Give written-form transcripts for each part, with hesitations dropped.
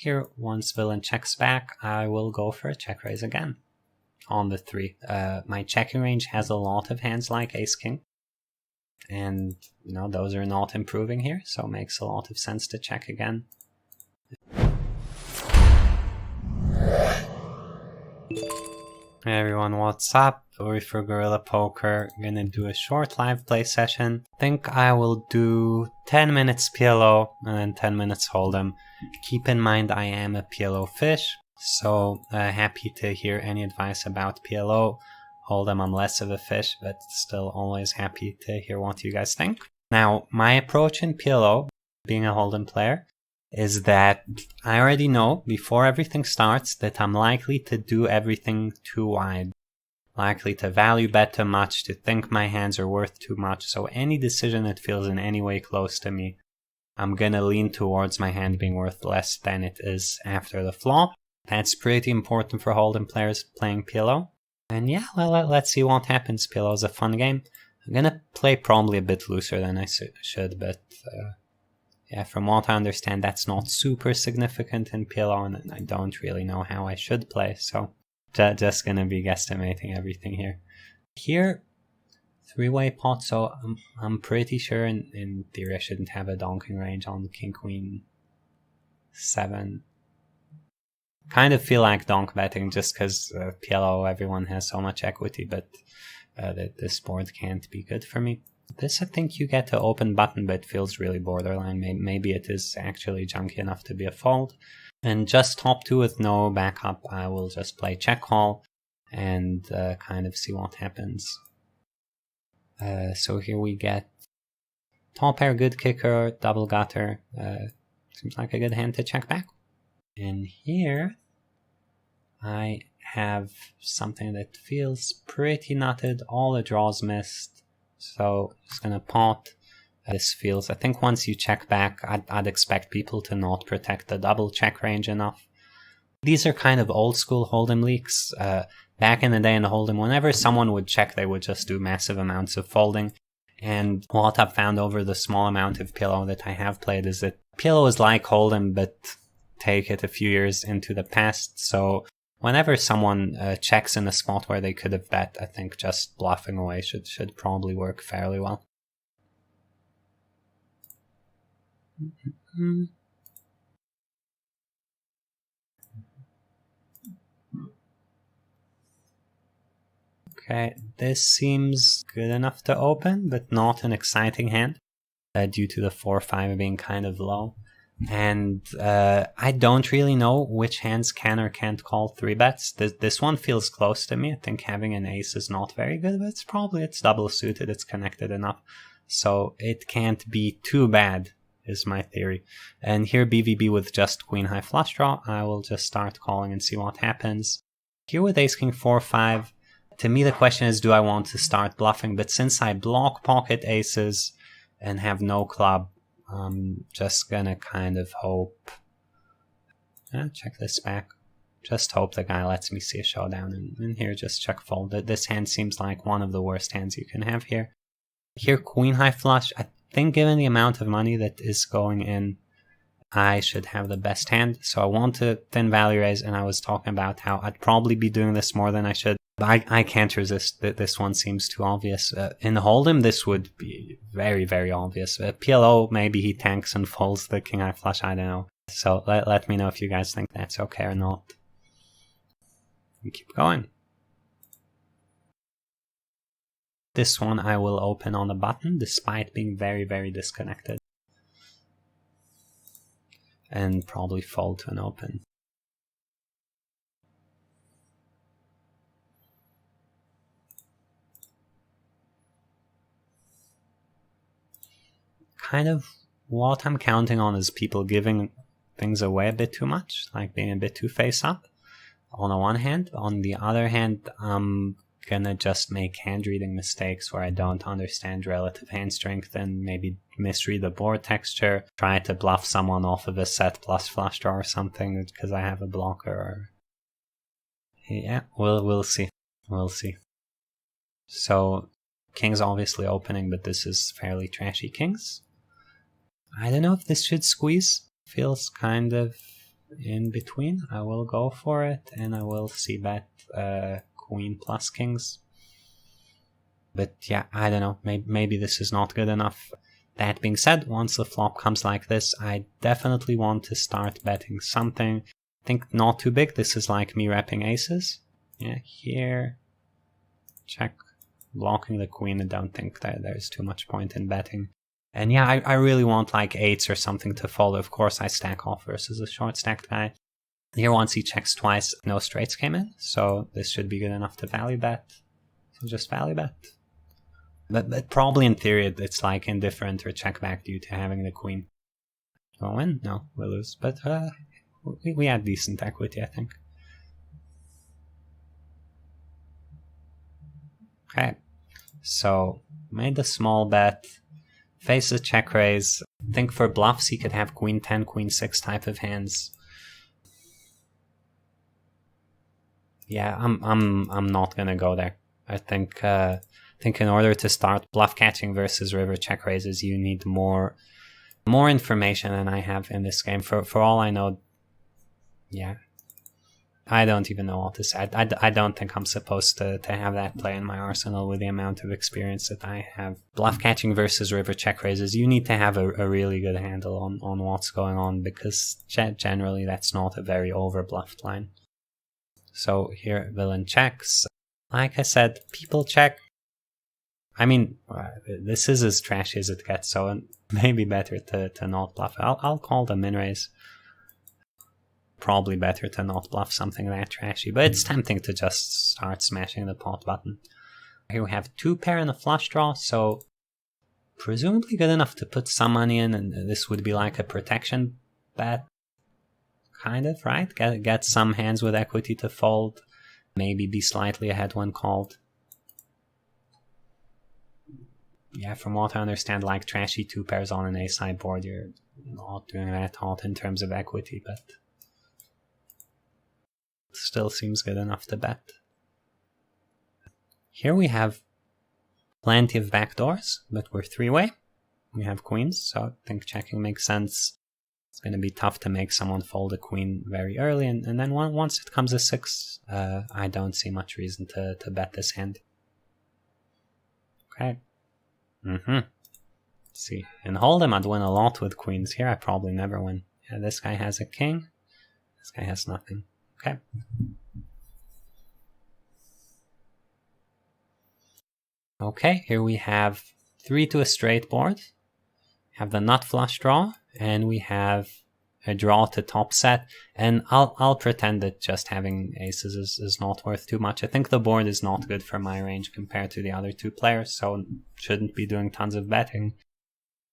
Here, once villain checks back, I will go for a check raise again on the 3. My checking range has a lot of hands like ace-king, and you know those are not improving here, so it makes a lot of sense to check again. Hey everyone, what's up? We're for Guerrilla Poker. Gonna do a short live play session. Think I will do 10 minutes PLO and then 10 minutes Hold'em. Keep in mind I am a PLO fish, so happy to hear any advice about PLO. Hold'em, I'm less of a fish, but still always happy to hear what you guys think. Now, my approach in PLO, being a Hold'em player, is that I already know before everything starts that I'm likely to do everything too wide. Likely to value bet too much, to think my hands are worth too much, so any decision that feels in any way close to me, I'm gonna lean towards my hand being worth less than it is after the flop. That's pretty important for Hold'em players playing PLO. And yeah, well, let's see what happens. PLO is a fun game. I'm gonna play probably a bit looser than I should, but yeah, from what I understand, that's not super significant in PLO, and I don't really know how I should play, so just gonna be guesstimating everything here. Here, 3-way pot, so I'm pretty sure in theory I shouldn't have a donking range on King Queen 7. Kind of feel like donk betting just because PLO everyone has so much equity, but this board can't be good for me. This I think you get to open button, but feels really borderline. Maybe it is actually junky enough to be a fold. And just top 2 with no backup, I will just play check call and kind of see what happens. So here we get top pair, good kicker, double gutter. Seems like a good hand to check back. And here I have something that feels pretty nutted. All the draws missed. So just gonna pot. This feels, I think once you check back, I'd expect people to not protect the double check range enough. These are kind of old school Hold'em leaks. Back in the day in the Hold'em, whenever someone would check, they would just do massive amounts of folding. And what I've found over the small amount of PLO that I have played is that PLO is like Hold'em, but take it a few years into the past. So whenever someone checks in a spot where they could have bet, I think just bluffing away should probably work fairly well. Okay, this seems good enough to open, but not an exciting hand due to the 4-5 being kind of low. And I don't really know which hands can or can't call 3 bets. This one feels close to me. I think having an ace is not very good, but it's double suited, it's connected enough. So it can't be too bad, is my theory. And here BVB with just queen high flush draw, I will just start calling and see what happens. Here with ace king 4-5, to me the question is, do I want to start bluffing? But since I block pocket aces and have no club, I'm just gonna kind of hope. Check this back. Just hope the guy lets me see a showdown. And here, just check fold. This hand seems like one of the worst hands you can have here. Here, queen high flush. I think given the amount of money that is going in, I should have the best hand. So I want to thin value raise, and I was talking about how I'd probably be doing this more than I should. But I can't resist that this one seems too obvious. In the Hold'em, this would be very, very obvious. PLO, maybe he tanks and folds the king high flush, I don't know. So let me know if you guys think that's okay or not. We keep going. This one I will open on the button, despite being very, very disconnected. And probably fold to an open. Kind of what I'm counting on is people giving things away a bit too much, like being a bit too face up on the one hand. On the other hand, I'm gonna just make hand reading mistakes where I don't understand relative hand strength and maybe misread the board texture, try to bluff someone off of a set plus flush draw or something because I have a blocker. Or yeah, we'll see. We'll see. So king's obviously opening, but this is fairly trashy kings. I don't know if this should squeeze. Feels kind of in between, I will go for it, and I will c-bet queen plus kings. But yeah, I don't know, maybe this is not good enough. That being said, once the flop comes like this, I definitely want to start betting something. I think not too big, this is like me repping aces. Yeah, here, check, blocking the queen. I don't think that there's too much point in betting. And yeah, I really want like eights or something to follow. Of course, I stack off versus a short stacked guy. Here, once he checks twice, no straights came in, so this should be good enough to value bet. So just value bet. But probably in theory, it's like indifferent or check back due to having the queen. We'll win? No, we'll lose. But we had decent equity, I think. Okay, so made a small bet. Face a check raise. I think for bluffs he could have queen 10, queen 6 type of hands. Yeah, I'm not gonna go there. I think in order to start bluff catching versus river check raises, you need more information than I have in this game. For all I know, yeah, I don't even know what to say. I don't think I'm supposed to have that play in my arsenal with the amount of experience that I have. Bluff catching versus river check raises, you need to have a really good handle on what's going on, because generally that's not a very over bluffed line. So here villain checks. Like I said, people check. I mean, this is as trashy as it gets, so maybe better to not bluff. I'll call the min raise. Probably better to not bluff something that trashy, but it's tempting to just start smashing the pot button. Here we have 2 pair and a flush draw, so presumably good enough to put some money in, and this would be like a protection bet, kind of, right? Get some hands with equity to fold, maybe be slightly ahead when called. Yeah, from what I understand, like trashy 2 pairs on an ace-high board, you're not doing that hot in terms of equity, but still seems good enough to bet. Here we have plenty of backdoors, but we're 3-way. We have queens, so I think checking makes sense. It's going to be tough to make someone fold a queen very early, and then once it comes a 6, I don't see much reason to bet this hand. Okay. Let's see. In Hold'em, I'd win a lot with queens. Here, I probably never win. Yeah, this guy has a king. This guy has nothing. Okay. Okay, here we have 3 to a straight board. Have the nut flush draw, and we have a draw to top set. And I'll pretend that just having aces is not worth too much. I think the board is not good for my range compared to the other 2 players, so shouldn't be doing tons of betting.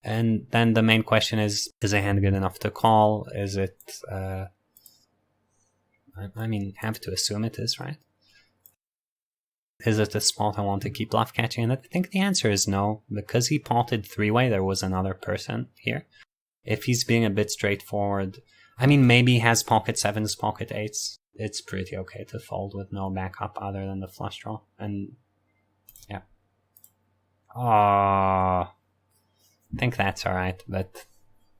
And then the main question is a hand good enough to call? Is it I mean, have to assume it is, right? Is it a spot I want to keep bluff catching? And I think the answer is no, because he potted 3-way, there was another person here. If he's being a bit straightforward, I mean, maybe he has pocket 7s, pocket 8s. It's pretty okay to fold with no backup other than the flush draw. And yeah. I think that's alright, but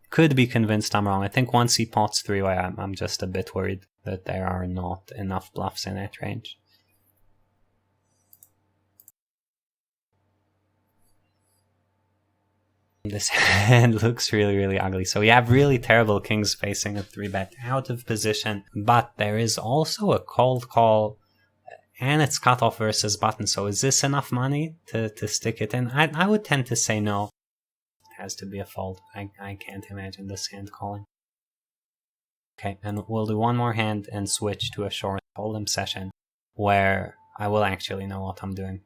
could be convinced I'm wrong. I think once he pots 3-way, I'm just a bit worried that there are not enough bluffs in that range. This hand looks really ugly. So we have really terrible kings facing a 3-bet out of position, but there is also a cold call, and it's cutoff versus button. So is this enough money to stick it in? I would tend to say no. It has to be a fold. I can't imagine this hand calling. Okay, and we'll do one more hand and switch to a short hold'em session where I will actually know what I'm doing.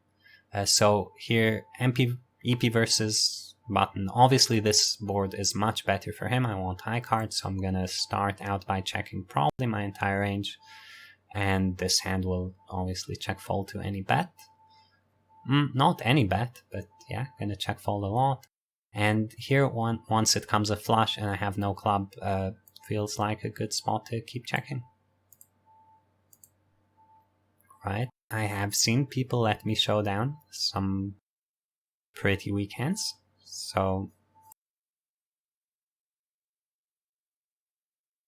So here, EP versus button. Obviously this board is much better for him. I want high cards, so I'm gonna start out by checking probably my entire range, and this hand will obviously check fold to any bet. Not any bet, but yeah, gonna check fold a lot. And here, once it comes a flush and I have no club, feels like a good spot to keep checking. Right, I have seen people let me show down some pretty weak hands, so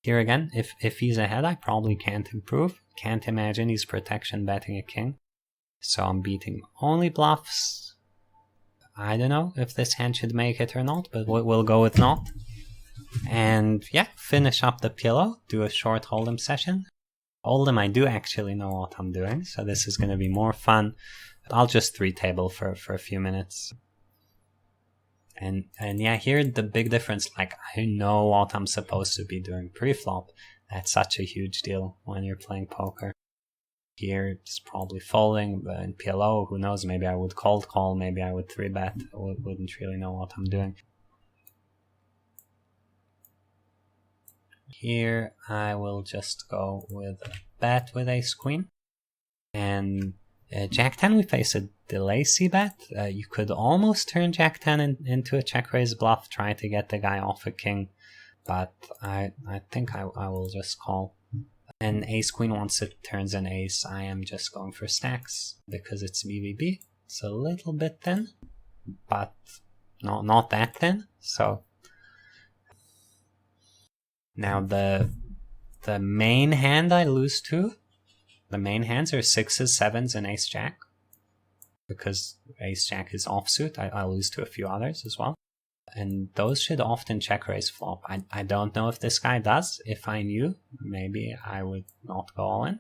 Here again, if he's ahead, I probably can't improve. Can't imagine he's protection betting a king. So I'm beating only bluffs. I don't know if this hand should make it or not, but we'll go with not. And yeah, finish up the PLO, do a short hold'em session. Hold'em, I do actually know what I'm doing, so this is going to be more fun. I'll just 3-table for a few minutes. And yeah, here the big difference, like I know what I'm supposed to be doing pre-flop. That's such a huge deal when you're playing poker. Here it's probably folding, but in PLO, who knows, maybe I would cold call, maybe I would 3-bet, I wouldn't really know what I'm doing. Here I will just go with a bet with ace queen. And Jack 10 we face a delay c-bet. You could almost turn Jack 10 into a check raise bluff, try to get the guy off a king, but I think I will just call. And ace queen, once it turns an ace, I am just going for stacks because it's BBB. It's a little bit thin, but not that thin. So now the main hand I lose to, the main hands are 6s, 7s, and ace jack. Because ace jack is offsuit, I lose to a few others as well. And those should often check raise flop. I don't know if this guy does. If I knew, maybe I would not go all in.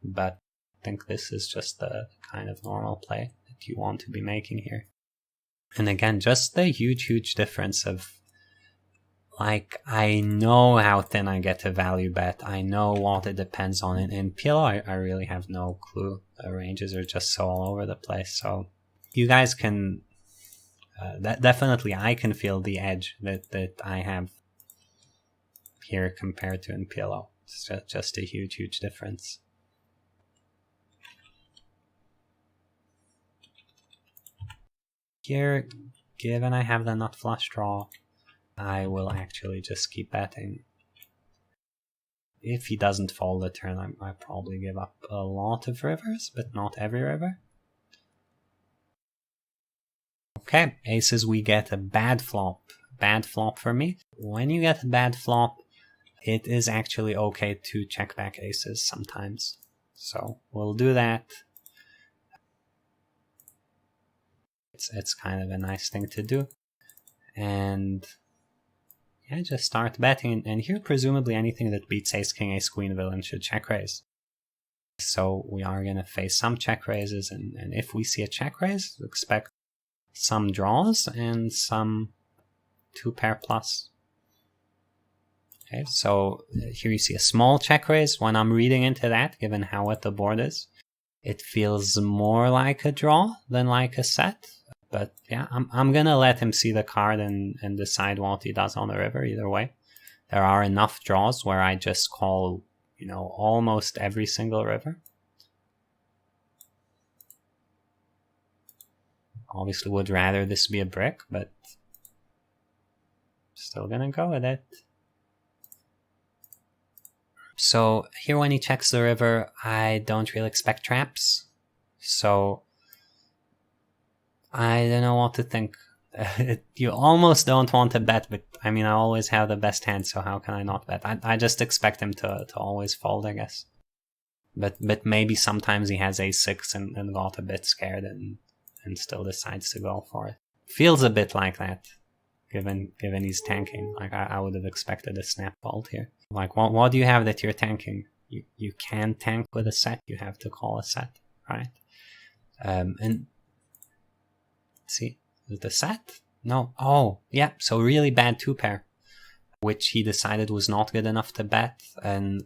But I think this is just the kind of normal play that you want to be making here. And again, just the huge difference of, like, I know how thin I get to value bet. I know what it depends on. In PLO, I really have no clue. The ranges are just so all over the place. So you guys can... definitely I can feel the edge that I have here compared to in PLO. It's just a huge difference. Here, given I have the nut flush draw, I will actually just keep betting. If he doesn't fold the turn, I probably give up a lot of rivers, but not every river. Okay, aces, we get a bad flop. Bad flop for me. When you get a bad flop, it is actually okay to check back aces sometimes. So we'll do that. It's kind of a nice thing to do. And yeah, just start betting. And here, presumably, anything that beats ace, king, ace, queen, villain should check raise. So we are going to face some check raises. And if we see a check raise, expect some draws and some 2-pair plus. Okay, so here you see a small check raise. When I'm reading into that, given how wet the board is, it feels more like a draw than like a set. But yeah, I'm gonna let him see the card and decide what he does on the river either way. There are enough draws where I just call, you know, almost every single river. Obviously would rather this be a brick, but still gonna go with it. So here when he checks the river, I don't really expect traps. So I don't know what to think. You almost don't want to bet, but I mean, I always have the best hand, so how can I not bet? I just expect him to always fold, I guess. But maybe sometimes he has ace-6 and got a bit scared and still decides to go for it. Feels a bit like that, given he's tanking. Like I would have expected a snap fold here. Like what do you have that you're tanking? You can't tank with a set. You have to call a set, right? And see, is the set? No. Oh, yeah. So really bad 2-pair, which he decided was not good enough to bet, and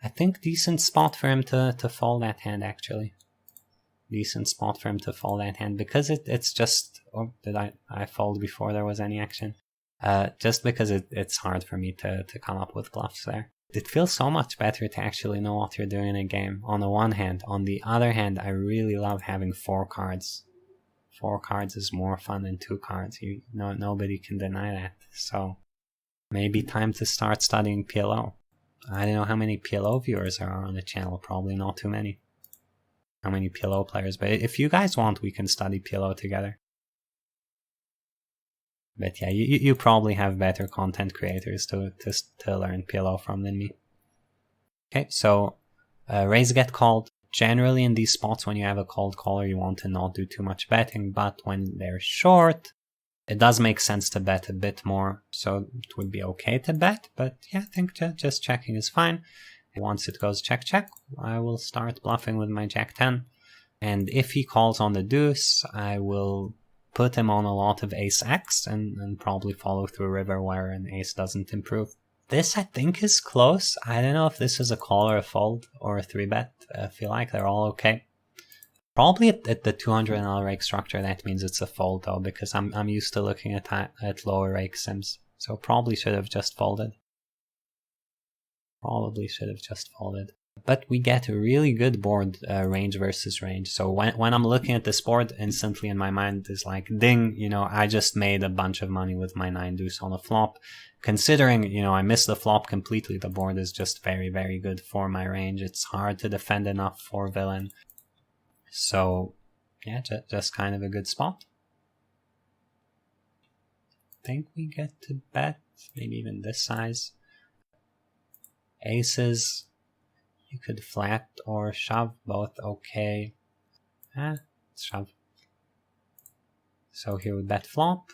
I think decent spot for him to fold that hand actually. Decent spot for him to fold that hand because it's just, oh, did I fold before there was any action? Just because it's hard for me to come up with bluffs there. It feels so much better to actually know what you're doing in a game, on the one hand. On the other hand, I really love having 4 cards. 4 cards is more fun than 2 cards. Nobody can deny that. So maybe time to start studying PLO. I don't know how many PLO viewers there are on the channel. Probably not too many. How many PLO players, but if you guys want, we can study PLO together. But yeah, you probably have better content creators to learn PLO from than me. Okay, so raise get called. Generally in these spots when you have a cold caller, you want to not do too much betting, but when they're short, it does make sense to bet a bit more. So it would be okay to bet, but yeah, I think just checking is fine. Once it goes check, check, I will start bluffing with my Jack 10. And if he calls on the deuce, I will put him on a lot of ace X and probably follow through river where an ace doesn't improve. This, I think, is close. I don't know if this is a call or a fold or a 3-bet. I feel like they're all okay. Probably at the 200 NL rake structure, that means it's a fold, though, because I'm used to looking at lower rake sims. So probably should have just folded. Probably should have just folded. But we get a really good board, range versus range. So when I'm looking at this board, instantly in my mind is like, ding, you know, I just made a bunch of money with my 9 deuce on the flop. Considering, you know, I missed the flop completely, the board is just very, very good for my range. It's hard to defend enough for villain. So, yeah, just kind of a good spot. I think we get to bet, maybe even this size. Aces, you could flat or shove, both okay. Let's shove. So here we bet flop.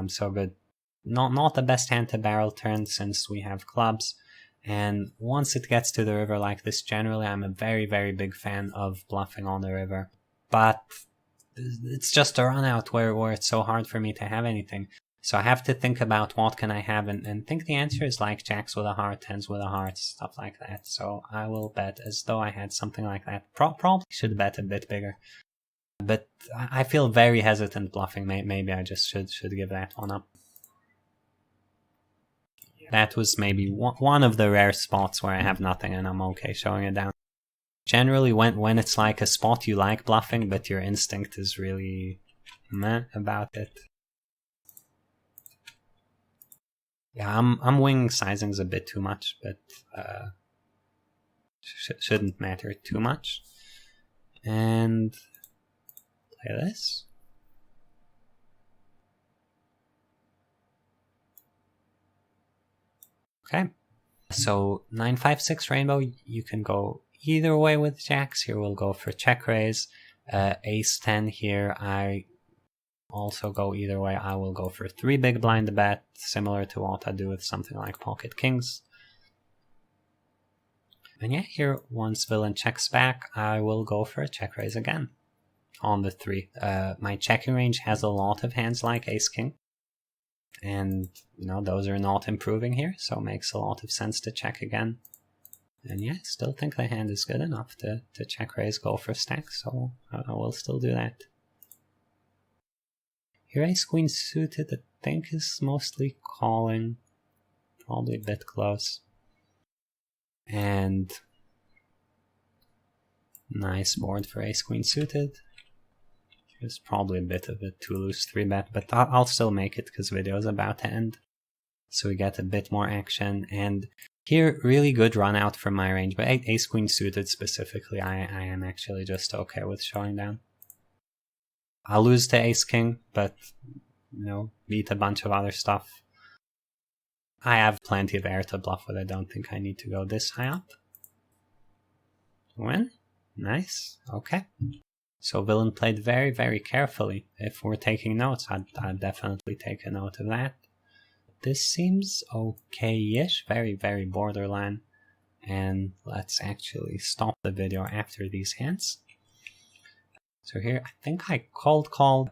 So good. Not the best hand to barrel turn since we have clubs. And once it gets to the river like this, generally I'm a very, very big fan of bluffing on the river. But it's just a run out where it's so hard for me to have anything. So I have to think about what can I have and think the answer is like jacks with a heart, tens with a heart, stuff like that. So I will bet as though I had something like that. Probably should bet a bit bigger. But I feel very hesitant bluffing. Maybe I just should give that one up. That was maybe one of the rare spots where I have nothing and I'm okay showing it down. Generally, when it's like a spot you like bluffing, but your instinct is really meh about it. Yeah, I'm wing sizing's a bit too much, but shouldn't matter too much. And play this. Okay, so 9-5-6 rainbow, you can go either way with jacks. Here we'll go for check raise. Ace 10 here, I also go either way. I will go for 3 big blind bet, similar to what I do with something like pocket kings. And yeah, here once villain checks back, I will go for a check raise again on the 3. My checking range has a lot of hands like ace king, and you know those are not improving here, so it makes a lot of sense to check again. And yeah, I still think the hand is good enough to check raise, go for stack, so I will still do that. Here ace queen suited, I think is mostly calling, probably a bit close. And nice board for ace queen suited. It's probably a bit of a too loose 3-bet, but I'll still make it because video is about to end. So we get a bit more action, and here really good run out from my range, but ace queen suited specifically, I am actually just okay with showing down. I'll lose to ace king, but you know, beat a bunch of other stuff. I have plenty of air to bluff with. I don't think I need to go this high up. Win. Nice. Okay. So villain played very, very carefully. If we're taking notes, I'd definitely take a note of that. This seems okay-ish, very, very borderline. And let's actually stop the video after these hands. So here, I think I called.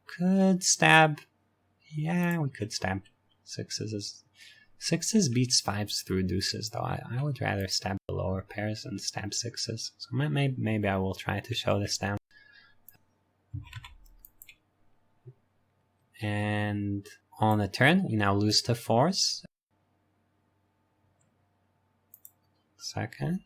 Could stab. Yeah, we could stab. Sixes beats 5s through deuces, though. I would rather stab the lower pairs than stab 6s. So maybe I will try to show this down. And on the turn, we now lose to 4s. Second.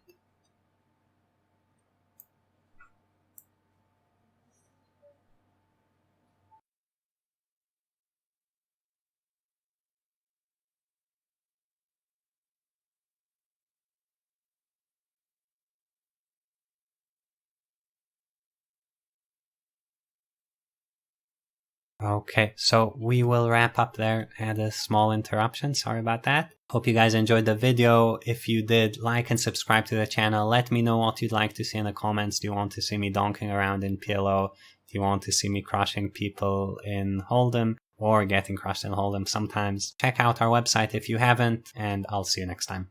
Okay, so we will wrap up there. I had a small interruption, sorry about that. Hope you guys enjoyed the video. If you did, like and subscribe to the channel. Let me know what you'd like to see in the comments. Do you want to see me donking around in PLO? Do you want to see me crushing people in Hold'em or getting crushed in Hold'em sometimes? Check out our website if you haven't, and I'll see you next time.